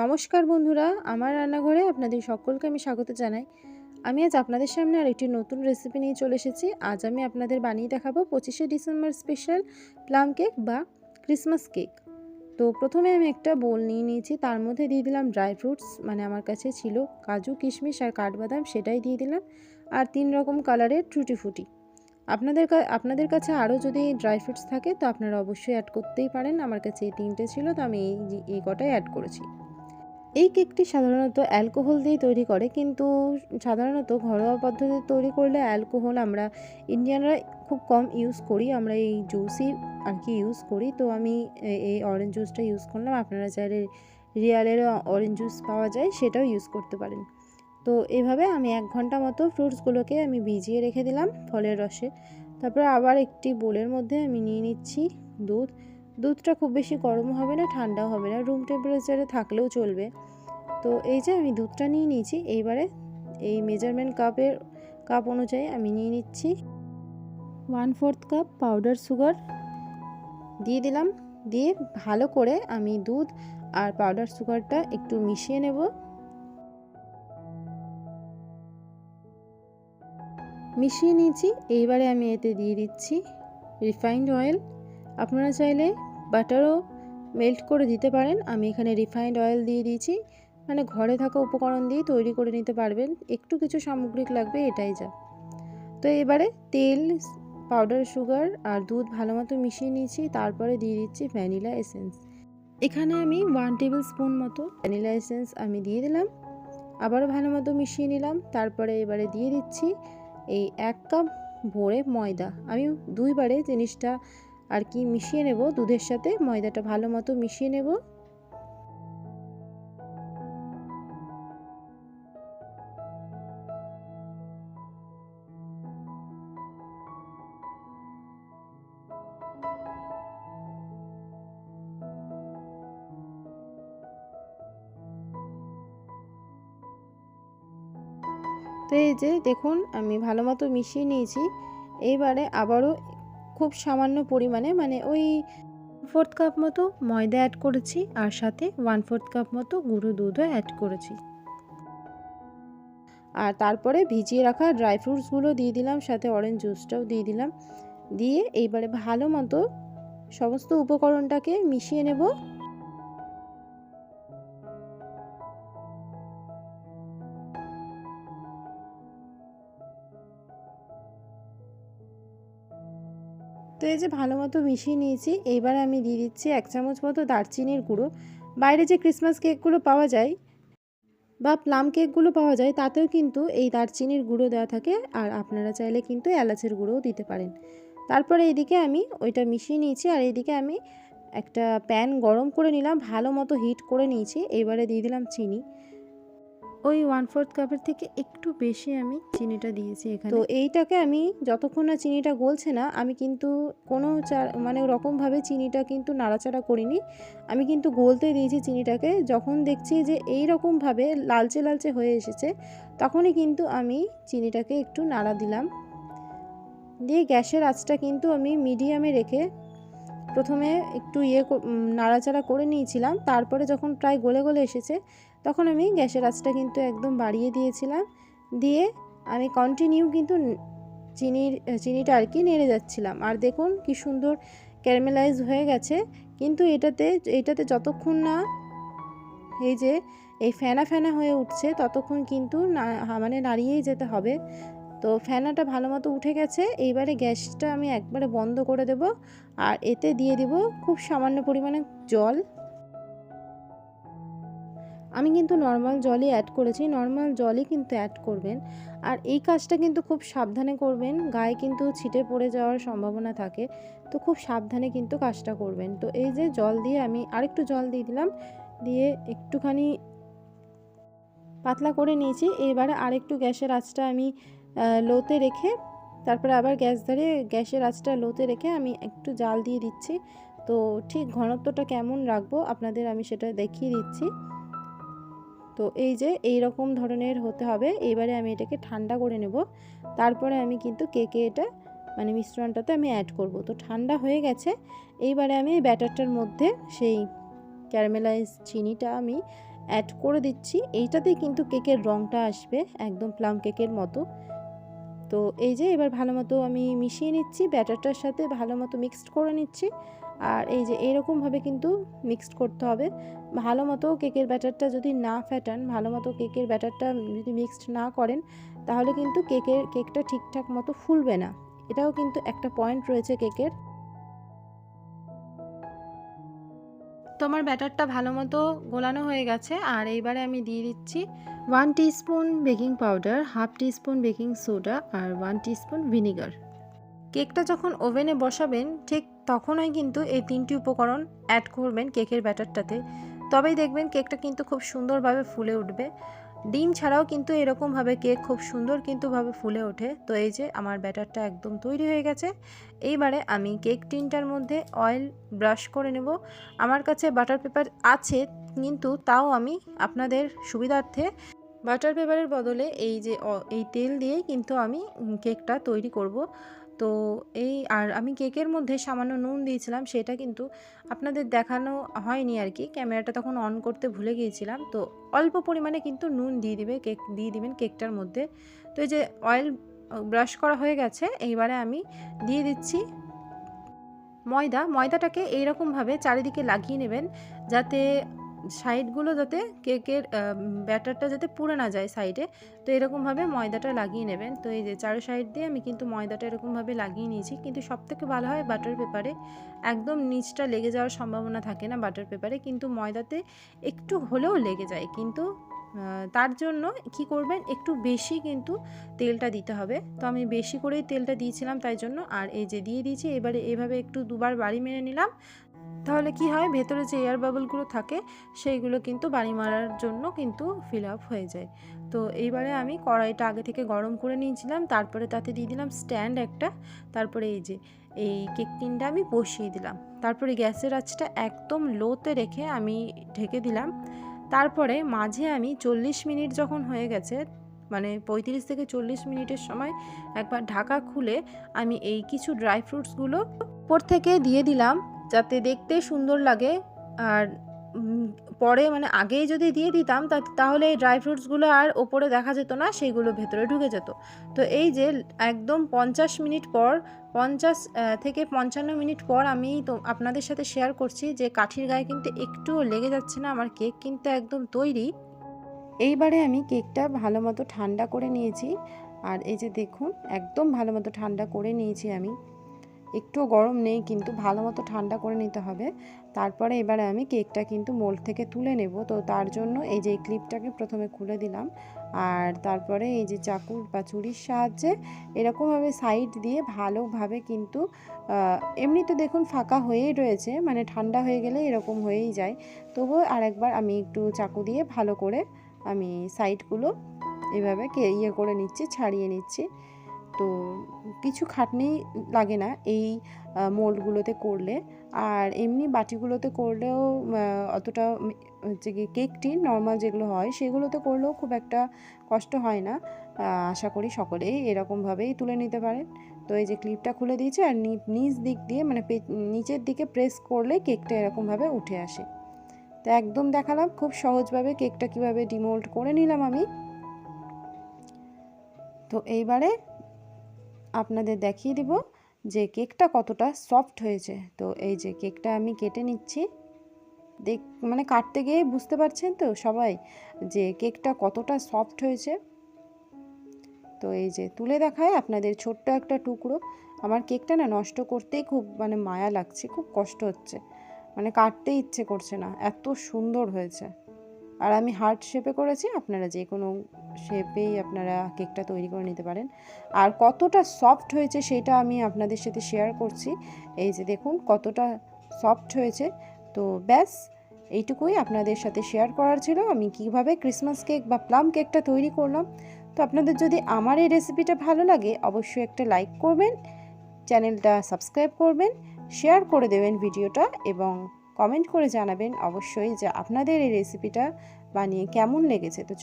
নমস্কার বন্ধুরা, আমার রান্নাঘরে আপনাদের সকলকে আমি স্বাগত জানাই। আমি আজ আপনাদের সামনে আরেকটি নতুন রেসিপি নিয়ে চলে এসেছি। আজ আমি আপনাদের বানিয়ে দেখাবো 25শে ডিসেম্বর স্পেশাল প্লাম কেক বা ক্রিসমাস কেক। তো প্রথমে আমি একটা বোল নিয়ে নিয়েছি, তার মধ্যে দিয়ে দিলাম ড্রাই ফ্রুটস, মানে আমার কাছে ছিল কাজু, কিশমিশ আর কাঠবাদাম, সেটাই দিয়ে দিলাম। আর 3 রকম কালারের টুটি ফুটি। আপনাদের কাছে আরও যদি ড্রাই ফ্রুটস থাকে তো আপনারা অবশ্যই অ্যাড করতেই পারেন। আমার কাছে এই 3টে ছিল, তো আমি এই কটাই অ্যাড করেছি। এই কেকটি সাধারণত অ্যালকোহল দিয়ে তৈরি করে, কিন্তু সাধারণত ঘরোয়া পদ্ধতিতে তৈরি করলে অ্যালকোহল আমরা ইন্ডিয়ানরা খুব কম ইউজ করি। আমরা এই জুসই আর কি ইউজ করি। তো আমি এই অরেঞ্জ জুসটা ইউজ করলাম। আপনারা চাইলে রিয়ালের অরেঞ্জ জুস পাওয়া যায়, সেটাও ইউজ করতে পারেন। তো এভাবে আমি 1 ঘন্টা মতো ফ্রুটসগুলোকে আমি ভিজিয়ে রেখে দিলাম ফলের রসে। তারপর আবার একটি বোলের মধ্যে আমি নিয়ে নিচ্ছি দুধ। দুধটা খুব বেশি গরম হবে না, ঠান্ডাও হবে না, রুম টেম্পারেচারে থাকলেও চলবে। তো এই যে আমি দুধটা নিয়ে নিয়েছি, এইবারে এই মেজারমেন্ট কাপ অনুযায়ী আমি নিয়ে নিচ্ছি 1/4 কাপ পাউডার সুগার দিয়ে দিলাম। দিয়ে ভালো করে আমি দুধ আর পাউডার সুগারটা একটু মিশিয়ে নেব। মিশিয়ে নিয়েছি। এইবারে আমি এতে দিয়ে দিচ্ছি রিফাইন্ড অয়েল। আপনারা চাইলে বাটারও মেল্ট করে দিতে পারেন। আমি এখানে রিফাইন্ড অয়েল দিয়ে দিয়েছি, মানে ঘরে থাকা উপকরণ দিয়ে তৈরি করে নিতে পারবেন। একটু কিছু সামগ্রিক লাগবে, এটাই যা। তো এবারে তেল, পাউডার সুগার আর দুধ ভালো মতো মিশিয়ে নিয়েছি। তারপরে দিয়ে দিচ্ছি ভ্যানিলা এসেন্স। এখানে আমি 1 টেবিল স্পুন মতো ভ্যানিলা এসেন্স আমি দিয়ে দিলাম। আবারও ভালো মতো মিশিয়ে নিলাম। তারপরে এবারে দিয়ে দিচ্ছি এই 1 কাপ ভরে ময়দা। আমি 2 বারে জিনিসটা আর কি মিশিয়ে নেব, দুধের সাথে ময়দাটা ভালো মতো মিশিয়ে নেব। তো এই যে দেখুন, আমি ভালো মতো মিশিয়ে নিয়েছি। এইবারে আবারও খুব সামান্য পরিমাণে, মানে ওই 1/4 কাপ মতো ময়দা অ্যাড করেছি, আর সাথে 1/4 কাপ মতো গুঁড়ো দুধও অ্যাড করেছি। আর তারপরে ভিজিয়ে রাখা ড্রাই ফ্রুটসগুলো দিয়ে দিলাম, সাথে অরেঞ্জ জুসটাও দিয়ে দিলাম। দিয়ে এইবারে ভালো মতো সমস্ত উপকরণটাকে মিশিয়ে নেব। তো এই যে ভালো মতো মিশিয়ে নিয়েছি। এইবার আমি দিয়ে দিচ্ছি 1 চামচ মতো দারচিনির গুঁড়ো। বাইরে যে ক্রিসমাস কেকগুলো পাওয়া যায় বা প্লাম কেকগুলো পাওয়া যায়, তাতেও কিন্তু এই দারচিনির গুঁড়ো দেওয়া থাকে। আর আপনারা চাইলে কিন্তু এলাচের গুঁড়োও দিতে পারেন। তারপরে এইদিকে আমি ওইটা মিশিয়ে নিয়েছি, আর এইদিকে আমি একটা প্যান গরম করে নিলাম, ভালো মতো হিট করে নিয়েছি। এবারে দিয়ে দিলাম চিনি। ওই 1/4 কাপের থেকে একটু বেশি আমি চিনিটা দিয়েছি এখানে। তো এইটাকে আমি যতক্ষণ না চিনিটা গলছে না, আমি কিন্তু কোনো মানে ওরকমভাবে চিনিটা কিন্তু নাড়াচাড়া করিনি। আমি কিন্তু গলতে দিয়েছি চিনিটাকে। যখন দেখছি যে এই রকমভাবে লালচে লালচে হয়ে এসেছে, তখনই কিন্তু আমি চিনিটাকে একটু নাড়া দিলাম। দিয়ে গ্যাসের আঁচটা কিন্তু আমি মিডিয়ামে রেখে প্রথমে একটু নাড়াচাড়া করে নিয়েছিলাম। তারপরে যখন প্রায় গলে গলে এসেছে, তখন আমি গ্যাসের আঁচটা কিন্তু একদম বাড়িয়ে দিয়েছিলাম। দিয়ে আমি কন্টিনিউ কিন্তু চিনিটা আর কি নেড়ে যাচ্ছিলাম। আর দেখুন কি সুন্দর ক্যারামেলাইজ হয়ে গেছে। কিন্তু এটাতে যতক্ষণ না এই যে এই ফেনা ফেনা হয়ে উঠছে, ততক্ষণ কিন্তু মানে নাড়িয়েই যেতে হবে। তো ফেনাটা ভালো মতো উঠে গেছে। এইবারে গ্যাসটা আমি একবারে বন্ধ করে দেব, আর এতে দিয়ে দিব খুব সামান্য পরিমাণে জল। আমি কিন্তু নর্মাল জলই অ্যাড করেছি, নর্মাল জলই কিন্তু অ্যাড করবেন। আর এই কাজটা কিন্তু খুব সাবধানে করবেন, গায়ে কিন্তু ছিটে পড়ে যাওয়ার সম্ভাবনা থাকে। তো খুব সাবধানে কিন্তু কাজটা করবেন। তো এই যে জল দিয়ে আমি আরেকটু জল দিয়ে দিলাম, দিয়ে একটুখানি পাতলা করে নিয়েছি। এবারে আরেকটু গ্যাসের আঁচটা আমি লোতে রেখে, তারপরে আবার গ্যাসের আঁচটা লোতে রেখে আমি একটু জাল দিয়ে দিচ্ছি। তো ঠিক ঘনত্বটা কেমন রাখবো আপনাদের আমি সেটা দেখিয়ে দিচ্ছি। তো এই যে এই রকম ধরনের হতে হবে। এবারে আমি এটাকে ঠান্ডা করে নেব। তারপরে আমি কিন্তু কেকে এটা মানে মিশ্রণটাতে আমি অ্যাড করব। তো ঠান্ডা হয়ে গেছে। এইবারে আমি এই ব্যাটারটার মধ্যে সেই ক্যারামেলাইজ চিনিটা আমি অ্যাড করে দিচ্ছি। এইটাতেই কিন্তু কেকের রঙটা আসবে একদম প্লাম কেকের মতো। তো এই যে এবার ভালো মতো আমি মিশিয়ে নিচ্ছি, ব্যাটারটার সাথে ভালো মতো মিক্সড করে নিচ্ছি। আর এই যে এরকমভাবে কিন্তু মিক্সড করতে হবে। ভালো মতো কেকের ব্যাটারটা যদি না ফেটান, ভালো মতো কেকের ব্যাটারটা যদি মিক্সড না করেন, তাহলে কিন্তু কেকটা ঠিকঠাক মতো ফুলবে না। এটাও কিন্তু একটা পয়েন্ট রয়েছে কেকের। তো আমার ব্যাটারটা ভালো মতো গোলানো হয়ে গেছে। আর এইবারে আমি দিয়ে দিচ্ছি 1 teaspoon baking powder, half teaspoon baking soda আর 1 টিস্পুন ভিনিগার। কেকটা যখন ওভেনে বসাবেন ঠিক তখনই কিন্তু এই 3টি উপকরণ অ্যাড করবেন কেকের ব্যাটারটাতে, তবেই দেখবেন কেকটা কিন্তু খুব সুন্দরভাবে ফুলে উঠবে। ডিম ছাড়াও কিন্তু এরকমভাবে কেক খুব সুন্দর ভাবে ফুলে ওঠে। তো এই যে আমার ব্যাটারটা একদম তৈরি হয়ে গেছে। এইবারে আমি কেক টিনটার মধ্যে অয়েল ব্রাশ করে নেব। আমার কাছে বাটার পেপার আছে, কিন্তু তাও আমি আপনাদের সুবিধার্থে বাটার পেপারের বদলে এই তেল দিয়েই কিন্তু আমি কেকটা তৈরি করব। তো আমি কেকের মধ্যে সামান্য নুন দিয়েছিলাম, সেটা কিন্তু আপনাদের দেখানো হয়নি আর কি, ক্যামেরাটা তখন অন করতে ভুলে গিয়েছিলাম। তো অল্প পরিমাণে কিন্তু নুন দিয়ে দিবেন কেকটার মধ্যে। তো এই যে অয়েল ব্রাশ করা হয়ে গেছে, এইবারে আমি দিয়ে দিচ্ছি ময়দাটাকে এইরকমভাবে চারিদিকে লাগিয়ে নেবেন, যাতে সাইডগুলো যাতে কেকের ব্যাটারটা যাতে পুড়ে না যায় সাইডে। তো এরকমভাবে ময়দাটা লাগিয়ে নেবেন। তো এই যে চারো সাইড দিয়ে আমি কিন্তু ময়দাটা এরকমভাবে লাগিয়ে নিয়েছি। কিন্তু সবথেকে ভালো হয় বাটার পেপারে, একদম নিচটা লেগে যাওয়ার সম্ভাবনা থাকে না বাটার পেপারে, কিন্তু ময়দাতে একটু হলেও লেগে যায়। কিন্তু তার জন্য কি করবেন, একটু বেশি কিন্তু তেলটা দিতে হবে। তো আমি বেশি করেই তেলটা দিয়েছিলাম তাই জন্য। আর এই যে দিয়ে দিয়েছি, এবারে এভাবে একটু দুবার বাড়ি মেরে নিলাম। তাহলে কি হয়, ভেতরে যে এয়ার বাবলগুলো থাকে সেইগুলো কিন্তু বাড়ি মারার জন্য কিন্তু ফিল আপ হয়ে যায়। তো এইবারে আমি কড়াইটা আগে থেকে গরম করে নিয়েছিলাম, তারপরে তাতে দিয়ে দিলাম স্ট্যান্ড একটা। তারপরে এই কেক টিনটা আমি বসিয়ে দিলাম। তারপরে গ্যাসের আঁচটা একদম লোতে রেখে আমি ঢেকে দিলাম। তারপরে মাঝে আমি 40 মিনিট যখন হয়ে গেছে, মানে 35 থেকে 40 মিনিটের সময় একবার ঢাকা খুলে আমি এই কিছু ড্রাই ফ্রুটসগুলো উপর থেকে দিয়ে দিলাম, যাতে দেখতে সুন্দর লাগে। আর পরে মানে আগেই যদি দিয়ে দিতাম তাহলে এই ড্রাই ফ্রুটসগুলো আর ওপরে দেখা যেত না, সেইগুলো ভেতরে ঢুকে যেত। তো এই যে একদম 50 মিনিট পর, 50 থেকে 55 মিনিট পর আমি তো আপনাদের সাথে শেয়ার করছি যে কাঠির গায়ে কিন্তু একটুও লেগে যাচ্ছে না, আমার কেক কিন্তু একদম তৈরি। এইবারে আমি কেকটা ভালো মতো ঠান্ডা করে নিয়েছি। আর এই যে দেখুন, একদম ভালো মতো ঠান্ডা করে নিয়েছি আমি, একটুও গরম নেই, কিন্তু ভালো মতো ঠান্ডা করে নিতে হবে। তারপরে এবারে আমি কেকটা কিন্তু মোল্ড থেকে তুলে নেব। তো তার জন্য এই যে ক্লিপটাকে প্রথমে খুলে দিলাম, আর তারপরে এই যে চাকুর বা ছুরির সাহায্যে এরকমভাবে সাইড দিয়ে ভালোভাবে কিন্তু এমনি তো দেখুন ফাঁকা হয়েই রয়েছে, মানে ঠান্ডা হয়ে গেলে এরকম হয়েই যায়। তবুও আরেকবার আমি একটু চাকু দিয়ে ভালো করে আমি সাইডগুলো এভাবে করে নিচ্ছি, ছাড়িয়ে নিচ্ছি। তো কিছু খাটনি লাগে না এই মোল্ডগুলোতে করলে। আর এমনি বাটিগুলোতে করলেও অতটা হচ্ছে কি কেক টিন নর্মাল যেগুলো হয় সেগুলোতে করলেও খুব একটা কষ্ট হয় না। আশা করি সকলেই এরকমভাবেই তুলে নিতে পারেন। তো এই যে ক্লিপটা খুলে দিয়েছি, আর নিচ দিক দিয়ে মানে নিচের দিকে প্রেস করলে কেকটা এরকমভাবে উঠে আসে। তো একদম দেখালাম খুব সহজভাবে কেকটা কিভাবে ডিমোল্ড করে নিলাম আমি। তো এইবারে আপনাদের দেখিয়ে দিব যে কেকটা কতটা সফট হয়েছে। তো এই যে কেকটা আমি কেটে নিচ্ছি, মানে কাটতে গিয়ে বুঝতে পারছেন তো সবাই যে কেকটা কতটা সফট হয়েছে। তো এই যে তুলে দেখায় আপনাদের ছোট্ট একটা টুকরো। আমার কেকটা না নষ্ট করতেই খুব মানে মায়া লাগছে, খুব কষ্ট হচ্ছে, মানে কাটতে ইচ্ছে করছে না, এত সুন্দর হয়েছে। আর আমি হার্ট শেপে করেছি, আপনারা যে কোনো শেপেই আপনারা কেকটা তৈরি করে নিতে পারেন। আর কতটা সফট হয়েছে সেটা আমি আপনাদের সাথে শেয়ার করছি। এই যে দেখুন কতটা সফট হয়েছে। তো ব্যাস এইটুকুই আপনাদের সাথে শেয়ার করার ছিল, আমি কিভাবে ক্রিসমাস কেক বা প্লাম কেকটা তৈরি করলাম। তো আপনাদের যদি আমার এই রেসিপিটা ভালো লাগে অবশ্যই একটা লাইক করবেন, চ্যানেলটা সাবস্ক্রাইব করবেন, শেয়ার করে দেবেন ভিডিওটা, এবং কমেন্ট করে জানাবেন অবশ্যই যে আপনাদের এই রেসিপিটা বানিয়ে কেমন লেগেছে। তো